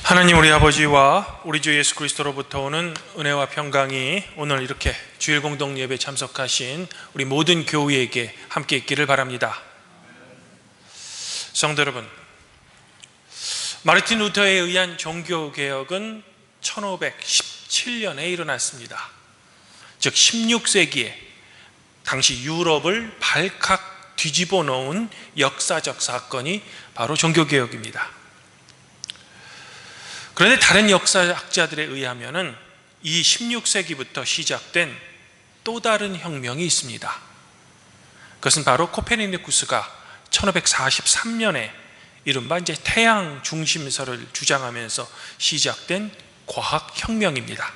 하나님 우리 아버지와 우리 주 예수 그리스도로부터 오는 은혜와 평강이 오늘 이렇게 주일 공동 예배 참석하신 우리 모든 교우에게 함께 있기를 바랍니다. 성도 여러분, 마르틴 루터에 의한 종교개혁은 1517년에 일어났습니다. 즉 16세기에 당시 유럽을 발칵 뒤집어 놓은 역사적 사건이 바로 종교개혁입니다. 그런데 다른 역사학자들에 의하면 이 16세기부터 시작된 또 다른 혁명이 있습니다. 그것은 바로 코페르니쿠스가 1543년에 이른바 이제 태양 중심설을 주장하면서 시작된 과학혁명입니다.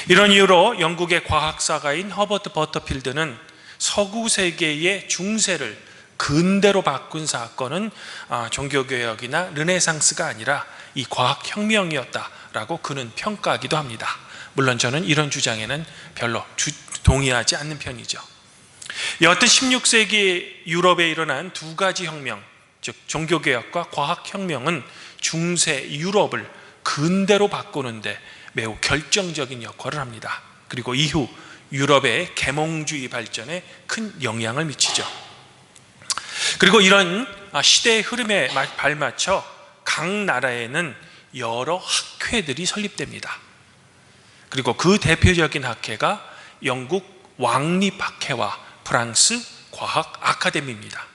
이런 이유로 영국의 과학사가인 허버트 버터필드는 서구 세계의 중세를 근대로 바꾼 사건은 종교개혁이나 르네상스가 아니라 이 과학혁명이었다라고 그는 평가하기도 합니다. 물론 저는 이런 주장에는 별로 동의하지 않는 편이죠. 여하튼 16세기 유럽에 일어난 두 가지 혁명, 즉 종교개혁과 과학혁명은 중세 유럽을 근대로 바꾸는데 매우 결정적인 역할을 합니다. 그리고 이후 유럽의 계몽주의 발전에 큰 영향을 미치죠. 그리고 이런 시대의 흐름에 발맞춰 각 나라에는 여러 학회들이 설립됩니다. 그리고 그 대표적인 학회가 영국 왕립학회와 프랑스 과학 아카데미입니다.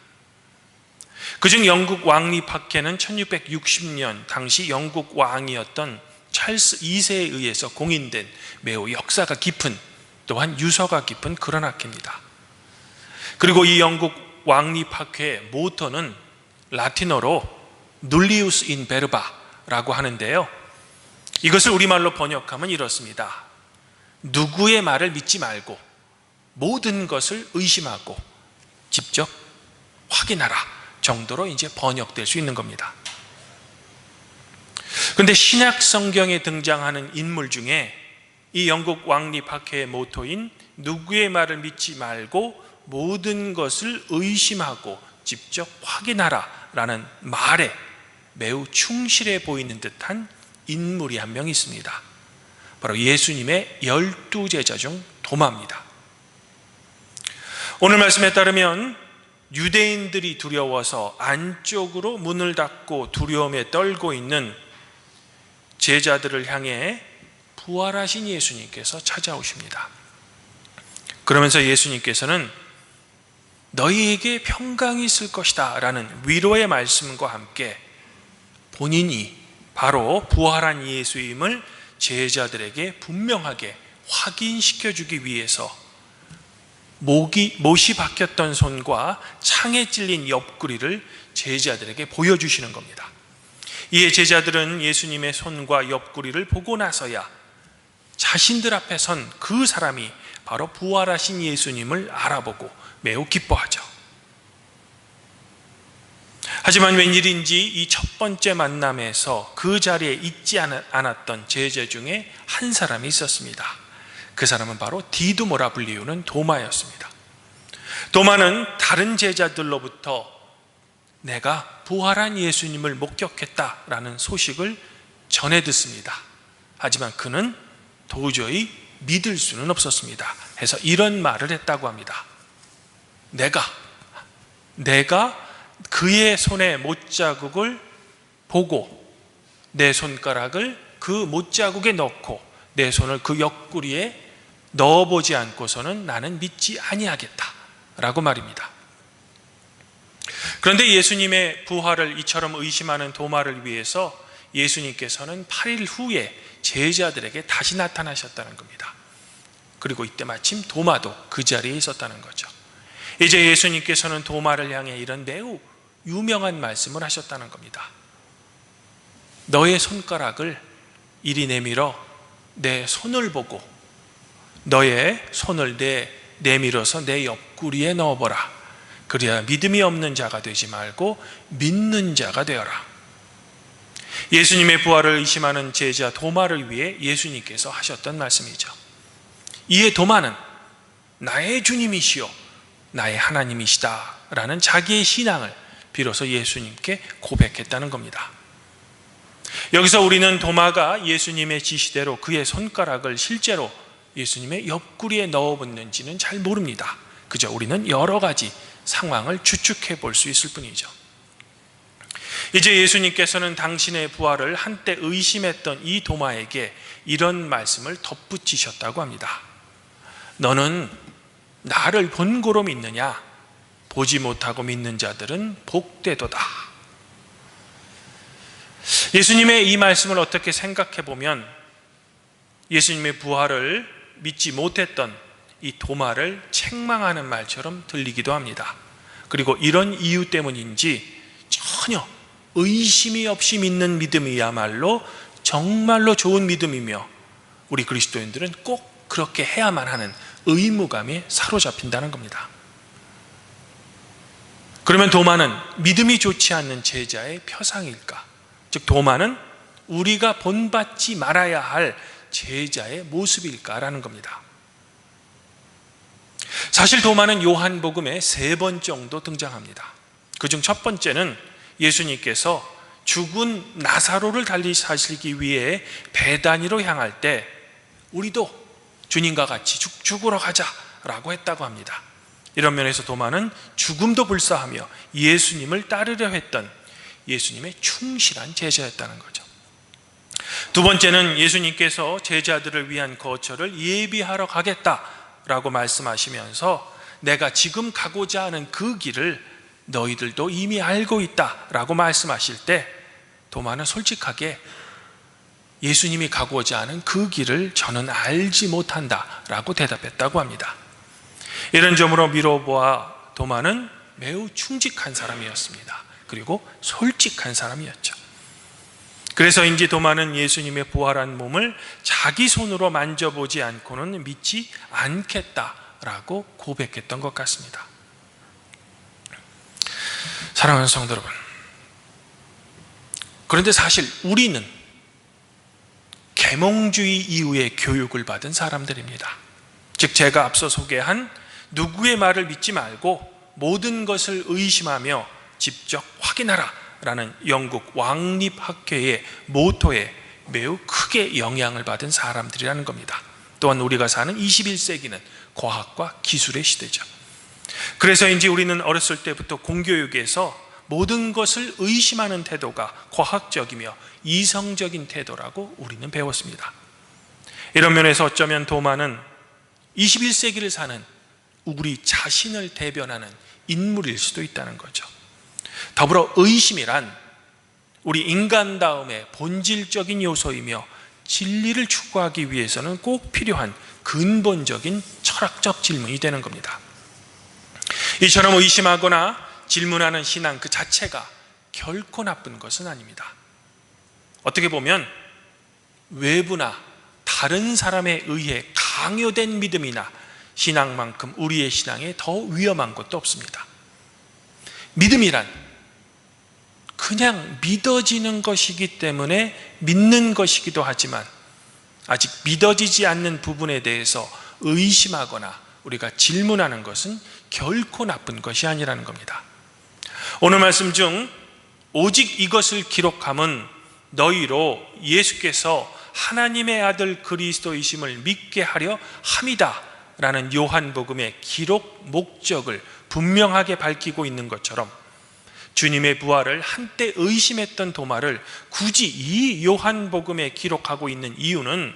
그중 영국 왕립학회는 1660년 당시 영국 왕이었던 찰스 2세에 의해서 공인된 매우 역사가 깊은, 또한 유서가 깊은 그런 학회입니다. 그리고 이 영국 왕립학회의 모토는 라틴어로 눌리우스 인 베르바라고 하는데요, 이것을 우리말로 번역하면 이렇습니다. 누구의 말을 믿지 말고 모든 것을 의심하고 직접 확인하라 정도로 이제 번역될 수 있는 겁니다. 그런데 신약 성경에 등장하는 인물 중에 이 영국 왕립학회의 모토인 누구의 말을 믿지 말고 모든 것을 의심하고 직접 확인하라 라는 말에 매우 충실해 보이는 듯한 인물이 한 명 있습니다. 바로 예수님의 12제자 중 도마입니다. 오늘 말씀에 따르면 유대인들이 두려워서 안쪽으로 문을 닫고 두려움에 떨고 있는 제자들을 향해 부활하신 예수님께서 찾아오십니다. 그러면서 예수님께서는 너희에게 평강이 있을 것이다 라는 위로의 말씀과 함께 본인이 바로 부활한 예수임을 제자들에게 분명하게 확인시켜주기 위해서 못이 박혔던 손과 창에 찔린 옆구리를 제자들에게 보여주시는 겁니다. 이에 제자들은 예수님의 손과 옆구리를 보고 나서야 자신들 앞에 선 그 사람이 바로 부활하신 예수님을 알아보고 매우 기뻐하죠. 하지만 웬일인지 이 첫 번째 만남에서 그 자리에 있지 않았던 제자 중에 한 사람이 있었습니다. 그 사람은 바로 디두모라 불리우는 도마였습니다. 도마는 다른 제자들로부터 내가 부활한 예수님을 목격했다라는 소식을 전해 듣습니다. 하지만 그는 도저히 믿을 수는 없었습니다. 해서 이런 말을 했다고 합니다. 내가 그의 손에 못자국을 보고 내 손가락을 그 못자국에 넣고 내 손을 그 옆구리에 넣어보지 않고서는 나는 믿지 아니하겠다 라고 말입니다. 그런데 예수님의 부활을 이처럼 의심하는 도마를 위해서 예수님께서는 8일 후에 제자들에게 다시 나타나셨다는 겁니다. 그리고 이때 마침 도마도 그 자리에 있었다는 거죠. 이제 예수님께서는 도마를 향해 이런 매우 유명한 말씀을 하셨다는 겁니다. 너의 손가락을 이리 내밀어 내 손을 보고 너의 손을 내밀어서 내 옆구리에 넣어보라. 그래야 믿음이 없는 자가 되지 말고 믿는 자가 되어라. 예수님의 부활을 의심하는 제자 도마를 위해 예수님께서 하셨던 말씀이죠. 이에 도마는 나의 주님이시요 나의 하나님이시다 라는 자기의 신앙을 비로소 예수님께 고백했다는 겁니다. 여기서 우리는 도마가 예수님의 지시대로 그의 손가락을 실제로 예수님의 옆구리에 넣어붓는지는 잘 모릅니다. 그저 우리는 여러 가지 상황을 추측해 볼 수 있을 뿐이죠. 이제 예수님께서는 당신의 부활을 한때 의심했던 이 도마에게 이런 말씀을 덧붙이셨다고 합니다. 너는 나를 본고로 믿느냐? 보지 못하고 믿는 자들은 복되도다. 예수님의 이 말씀을 어떻게 생각해 보면 예수님의 부활을 믿지 못했던 이 도마를 책망하는 말처럼 들리기도 합니다. 그리고 이런 이유 때문인지 전혀 의심이 없이 믿는 믿음이야말로 정말로 좋은 믿음이며 우리 그리스도인들은 꼭 그렇게 해야만 하는 의무감에 사로잡힌다는 겁니다. 그러면 도마는 믿음이 좋지 않는 제자의 표상일까? 즉 도마는 우리가 본받지 말아야 할 제자의 모습일까라는 겁니다. 사실 도마는 요한복음에 3번 정도 등장합니다. 그중 첫 번째는 예수님께서 죽은 나사로를 달리사시기 위해 베다니로 향할 때 우리도 주님과 같이 죽으러 가자라고 했다고 합니다. 이런 면에서 도마는 죽음도 불사하며 예수님을 따르려 했던 예수님의 충실한 제자였다는 거죠. 두 번째는 예수님께서 제자들을 위한 거처를 예비하러 가겠다라고 말씀하시면서 내가 지금 가고자 하는 그 길을 너희들도 이미 알고 있다라고 말씀하실 때 도마는 솔직하게 예수님이 가고자 하는 그 길을 저는 알지 못한다라고 대답했다고 합니다. 이런 점으로 미뤄보아 도마는 매우 충직한 사람이었습니다. 그리고 솔직한 사람이었죠. 그래서인지 도마는 예수님의 부활한 몸을 자기 손으로 만져보지 않고는 믿지 않겠다라고 고백했던 것 같습니다. 사랑하는 성도 여러분, 그런데 사실 우리는 계몽주의 이후에 교육을 받은 사람들입니다. 즉 제가 앞서 소개한 누구의 말을 믿지 말고 모든 것을 의심하며 직접 확인하라 라는 영국 왕립학회의 모토에 매우 크게 영향을 받은 사람들이라는 겁니다. 또한 우리가 사는 21세기는 과학과 기술의 시대죠. 그래서인지 우리는 어렸을 때부터 공교육에서 모든 것을 의심하는 태도가 과학적이며 이성적인 태도라고 우리는 배웠습니다. 이런 면에서 어쩌면 도마는 21세기를 사는 우리 자신을 대변하는 인물일 수도 있다는 거죠. 더불어 의심이란 우리 인간다움의 본질적인 요소이며 진리를 추구하기 위해서는 꼭 필요한 근본적인 철학적 질문이 되는 겁니다. 이처럼 의심하거나 질문하는 신앙 그 자체가 결코 나쁜 것은 아닙니다. 어떻게 보면 외부나 다른 사람에 의해 강요된 믿음이나 신앙만큼 우리의 신앙에 더 위험한 것도 없습니다. 믿음이란 그냥 믿어지는 것이기 때문에 믿는 것이기도 하지만 아직 믿어지지 않는 부분에 대해서 의심하거나 우리가 질문하는 것은 결코 나쁜 것이 아니라는 겁니다. 오늘 말씀 중 오직 이것을 기록함은 너희로 예수께서 하나님의 아들 그리스도이심을 믿게 하려 함이다 라는 요한복음의 기록 목적을 분명하게 밝히고 있는 것처럼 주님의 부활을 한때 의심했던 도마를 굳이 이 요한복음에 기록하고 있는 이유는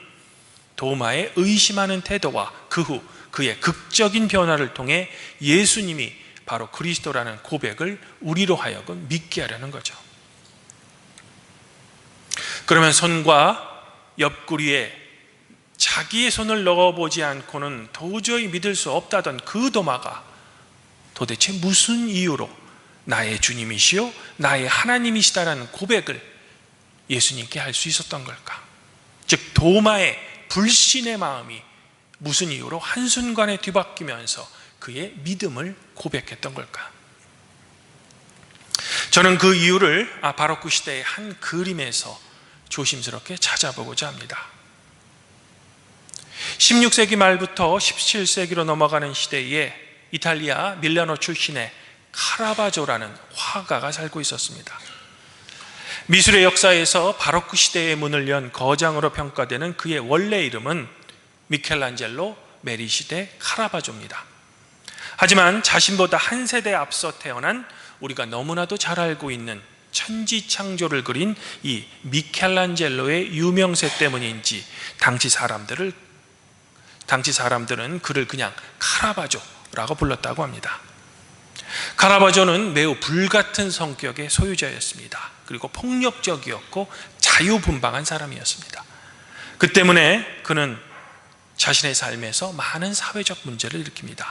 도마의 의심하는 태도와 그 후 그의 극적인 변화를 통해 예수님이 바로 그리스도라는 고백을 우리로 하여금 믿게 하려는 거죠. 그러면 손과 옆구리에 자기의 손을 넣어보지 않고는 도저히 믿을 수 없다던 그 도마가 도대체 무슨 이유로 나의 주님이시요 나의 하나님이시다라는 고백을 예수님께 할 수 있었던 걸까? 즉 도마의 불신의 마음이 무슨 이유로 한순간에 뒤바뀌면서 그의 믿음을 고백했던 걸까? 저는 그 이유를 바로크 시대의 한 그림에서 조심스럽게 찾아보고자 합니다. 16세기 말부터 17세기로 넘어가는 시대에 이탈리아 밀라노 출신의 카라바조라는 화가가 살고 있었습니다. 미술의 역사에서 바로크 시대의 문을 연 거장으로 평가되는 그의 원래 이름은 미켈란젤로 메리시데 카라바조입니다. 하지만 자신보다 한 세대 앞서 태어난 우리가 너무나도 잘 알고 있는 천지창조를 그린 이 미켈란젤로의 유명세 때문인지 당시 사람들은 그를 그냥 카라바조라고 불렀다고 합니다. 카라바조는 매우 불같은 성격의 소유자였습니다. 그리고 폭력적이었고 자유분방한 사람이었습니다. 그 때문에 그는 자신의 삶에서 많은 사회적 문제를 일으킵니다.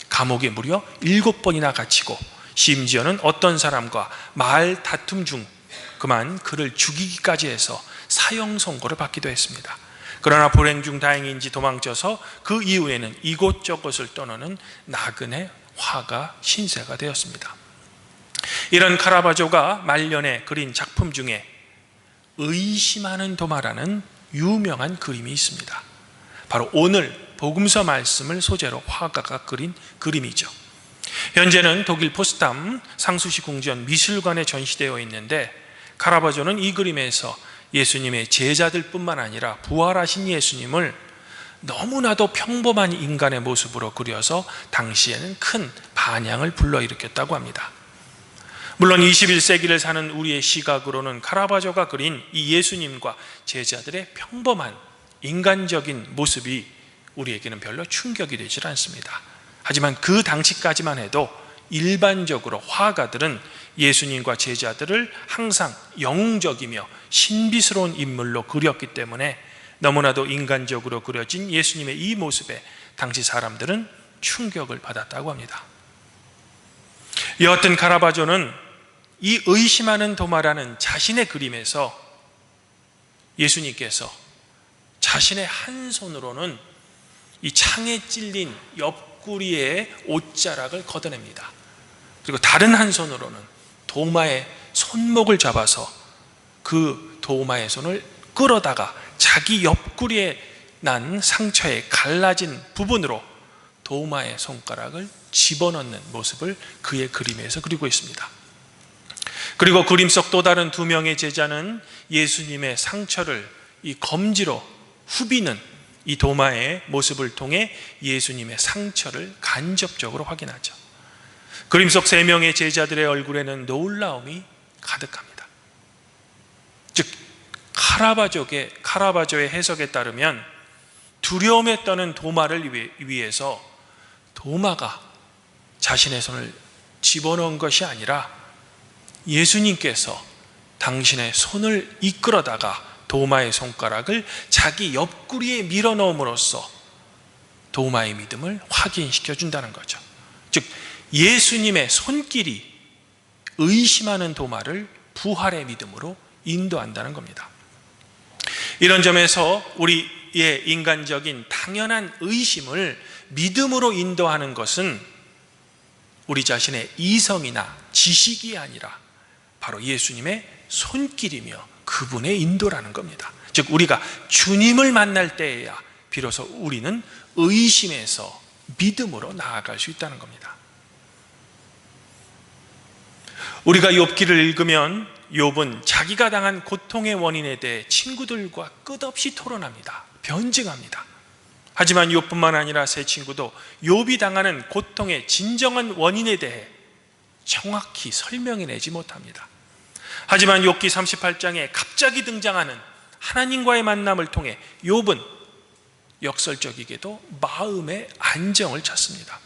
감옥에 무려 7번이나 갇히고 심지어는 어떤 사람과 말 다툼 중 그만 그를 죽이기까지 해서 사형 선고를 받기도 했습니다. 그러나 불행 중 다행인지 도망쳐서 그 이후에는 이곳저곳을 떠나는 나그네 화가 신세가 되었습니다. 이런 카라바조가 말년에 그린 작품 중에 의심하는 도마라는 유명한 그림이 있습니다. 바로 오늘 복음서 말씀을 소재로 화가가 그린 그림이죠. 현재는 독일 포스담 상수시 궁전 미술관에 전시되어 있는데, 카라바조는 이 그림에서 예수님의 제자들뿐만 아니라 부활하신 예수님을 너무나도 평범한 인간의 모습으로 그려서 당시에는 큰 반향을 불러일으켰다고 합니다. 물론 21세기를 사는 우리의 시각으로는 카라바조가 그린 이 예수님과 제자들의 평범한 인간적인 모습이 우리에게는 별로 충격이 되질 않습니다. 하지만 그 당시까지만 해도 일반적으로 화가들은 예수님과 제자들을 항상 영웅적이며 신비스러운 인물로 그렸기 때문에 너무나도 인간적으로 그려진 예수님의 이 모습에 당시 사람들은 충격을 받았다고 합니다. 여하튼 카라바조는 이 의심하는 도마라는 자신의 그림에서 예수님께서 자신의 한 손으로는 이 창에 찔린 옆구리의 옷자락을 걷어냅니다. 그리고 다른 한 손으로는 도마의 손목을 잡아서 그 도마의 손을 끌어다가 자기 옆구리에 난 상처에 갈라진 부분으로 도마의 손가락을 집어넣는 모습을 그의 그림에서 그리고 있습니다. 그리고 그림 속 또 다른 2명의 제자는 예수님의 상처를 이 검지로 후비는 이 도마의 모습을 통해 예수님의 상처를 간접적으로 확인하죠. 그림 속 3명의 제자들의 얼굴에는 놀라움이 가득합니다. 즉 카라바조의 해석에 따르면 두려움에 떠는 도마를 위해서 도마가 자신의 손을 집어넣은 것이 아니라 예수님께서 당신의 손을 이끌어다가 도마의 손가락을 자기 옆구리에 밀어넣음으로써 도마의 믿음을 확인시켜 준다는 거죠. 즉 예수님의 손길이 의심하는 도마를 부활의 믿음으로 인도한다는 겁니다. 이런 점에서 우리의 인간적인 당연한 의심을 믿음으로 인도하는 것은 우리 자신의 이성이나 지식이 아니라 바로 예수님의 손길이며 그분의 인도라는 겁니다. 즉 우리가 주님을 만날 때에야 비로소 우리는 의심에서 믿음으로 나아갈 수 있다는 겁니다. 우리가 욥기를 읽으면 욥은 자기가 당한 고통의 원인에 대해 친구들과 끝없이 토론합니다. 변증합니다. 하지만 욥뿐만 아니라 세 친구도 욥이 당하는 고통의 진정한 원인에 대해 정확히 설명해내지 못합니다. 하지만 욥기 38장에 갑자기 등장하는 하나님과의 만남을 통해 욥은 역설적이게도 마음의 안정을 찾습니다.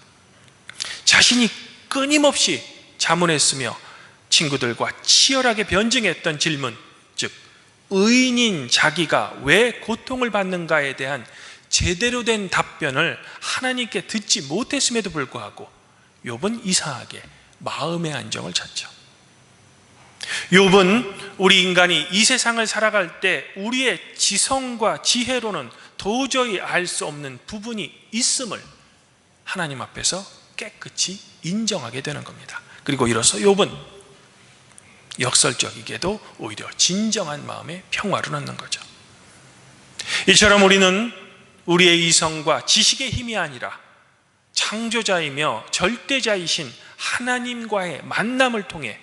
자신이 끊임없이 자문했으며 친구들과 치열하게 변증했던 질문, 즉 의인인 자기가 왜 고통을 받는가에 대한 제대로 된 답변을 하나님께 듣지 못했음에도 불구하고 욥은 이상하게 마음의 안정을 찾죠. 욥은 우리 인간이 이 세상을 살아갈 때 우리의 지성과 지혜로는 도저히 알 수 없는 부분이 있음을 하나님 앞에서 깨끗이 인정하게 되는 겁니다. 그리고 이로써 욥은 역설적이게도 오히려 진정한 마음의 평화를 얻는 거죠. 이처럼 우리는 우리의 이성과 지식의 힘이 아니라 창조자이며 절대자이신 하나님과의 만남을 통해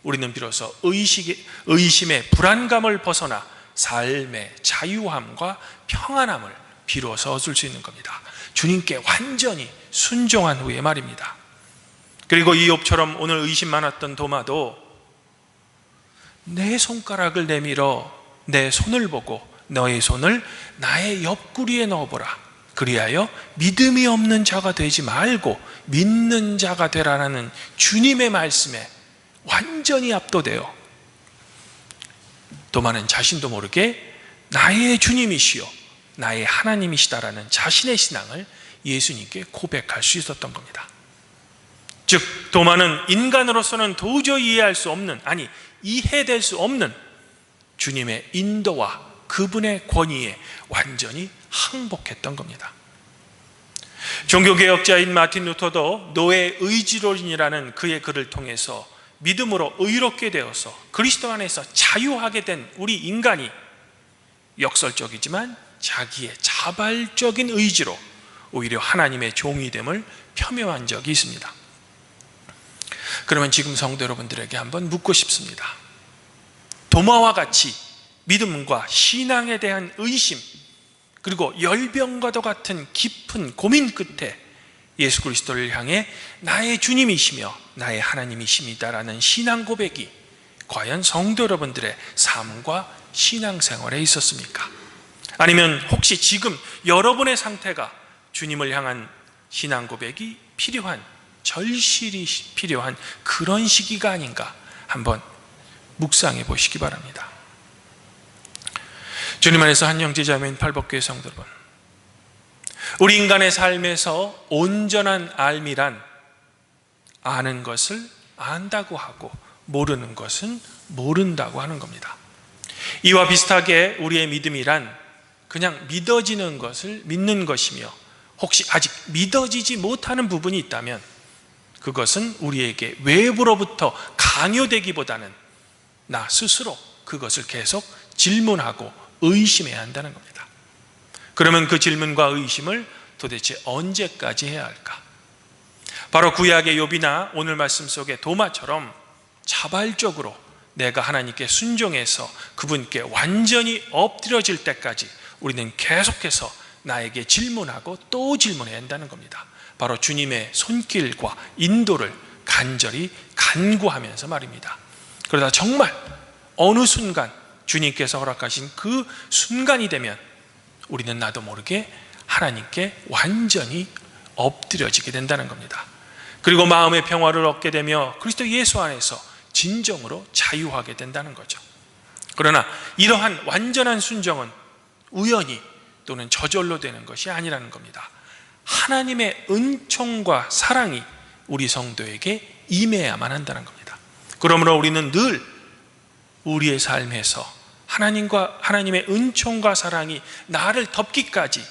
우리는 비로소 의심의 불안감을 벗어나 삶의 자유함과 평안함을 비로소 얻을 수 있는 겁니다. 주님께 완전히 순종한 후에 말입니다. 그리고 이욥처럼 오늘 의심 많았던 도마도 내 손가락을 내밀어 내 손을 보고 너의 손을 나의 옆구리에 넣어보라. 그리하여 믿음이 없는 자가 되지 말고 믿는 자가 되라라는 주님의 말씀에 완전히 압도되어 도마는 자신도 모르게 나의 주님이시요 나의 하나님이시다라는 자신의 신앙을 예수님께 고백할 수 있었던 겁니다. 즉 도마는 인간으로서는 도저히 이해할 수 없는, 아니 이해될 수 없는 주님의 인도와 그분의 권위에 완전히 항복했던 겁니다. 종교개혁자인 마틴 루터도 노예 의지론이라는 그의 글을 통해서 믿음으로 의롭게 되어서 그리스도 안에서 자유하게 된 우리 인간이 역설적이지만 자기의 자발적인 의지로 오히려 하나님의 종이됨을 폄훼한 적이 있습니다. 그러면 지금 성도 여러분들에게 한번 묻고 싶습니다. 도마와 같이 믿음과 신앙에 대한 의심 그리고 열병과도 같은 깊은 고민 끝에 예수 그리스도를 향해 나의 주님이시며 나의 하나님이십니다라는 신앙 고백이 과연 성도 여러분들의 삶과 신앙생활에 있었습니까? 아니면 혹시 지금 여러분의 상태가 주님을 향한 신앙 고백이 필요한, 절실히 필요한 그런 시기가 아닌가 한번 묵상해 보시기 바랍니다. 주님 안에서 한 형제자매인 팔복교회 성도 여러분, 우리 인간의 삶에서 온전한 알미란 아는 것을 안다고 하고 모르는 것은 모른다고 하는 겁니다. 이와 비슷하게 우리의 믿음이란 그냥 믿어지는 것을 믿는 것이며 혹시 아직 믿어지지 못하는 부분이 있다면 그것은 우리에게 외부로부터 강요되기보다는 나 스스로 그것을 계속 질문하고 의심해야 한다는 겁니다. 그러면 그 질문과 의심을 도대체 언제까지 해야 할까? 바로 구약의 욥이나 오늘 말씀 속의 도마처럼 자발적으로 내가 하나님께 순종해서 그분께 완전히 엎드려질 때까지 우리는 계속해서 나에게 질문하고 또 질문해야 한다는 겁니다. 바로 주님의 손길과 인도를 간절히 간구하면서 말입니다. 그러다 정말 어느 순간 주님께서 허락하신 그 순간이 되면 우리는 나도 모르게 하나님께 완전히 엎드려지게 된다는 겁니다. 그리고 마음의 평화를 얻게 되며 그리스도 예수 안에서 진정으로 자유하게 된다는 거죠. 그러나 이러한 완전한 순종은 우연히 또는 저절로 되는 것이 아니라는 겁니다. 하나님의 은총과 사랑이 우리 성도에게 임해야만 한다는 겁니다. 그러므로 우리는 늘 우리의 삶에서 하나님의 은총과 사랑이 나를 덮기까지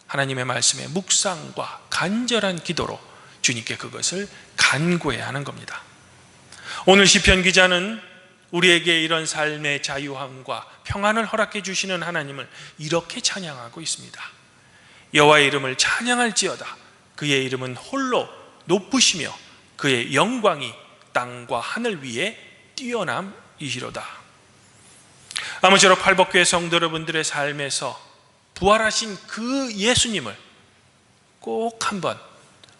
하나님의 말씀의 묵상과 간절한 기도로 주님께 그것을 간구해야 하는 겁니다. 오늘 시편 기자는 우리에게 이런 삶의 자유함과 평안을 허락해 주시는 하나님을 이렇게 찬양하고 있습니다. 여호와의 이름을 찬양할지어다. 그의 이름은 홀로 높으시며 그의 영광이 땅과 하늘 위에 뛰어남이시로다. 아무쪼록 팔복교회 성도 여러분들의 삶에서 부활하신 그 예수님을 꼭 한번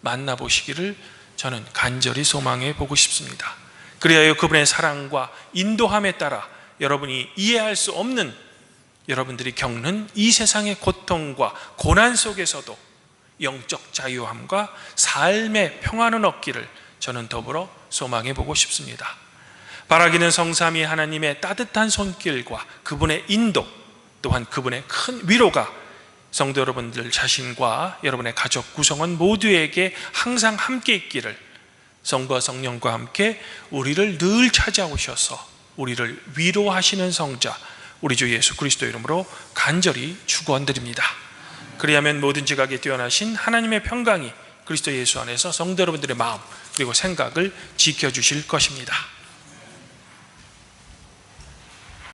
만나보시기를 저는 간절히 소망해 보고 싶습니다. 그리하여 그분의 사랑과 인도함에 따라 여러분이 이해할 수 없는 여러분들이 겪는 이 세상의 고통과 고난 속에서도 영적 자유함과 삶의 평안을 얻기를 저는 더불어 소망해 보고 싶습니다. 바라기는 성삼위 하나님의 따뜻한 손길과 그분의 인도 또한 그분의 큰 위로가 성도 여러분들 자신과 여러분의 가족 구성원 모두에게 항상 함께 있기를 성부와 성령과 함께 우리를 늘 찾아오셔서 우리를 위로하시는 성자 우리 주 예수 그리스도 이름으로 간절히 축원드립니다. 그리하면 모든 지각에 뛰어나신 하나님의 평강이 그리스도 예수 안에서 성도 여러분들의 마음 그리고 생각을 지켜주실 것입니다.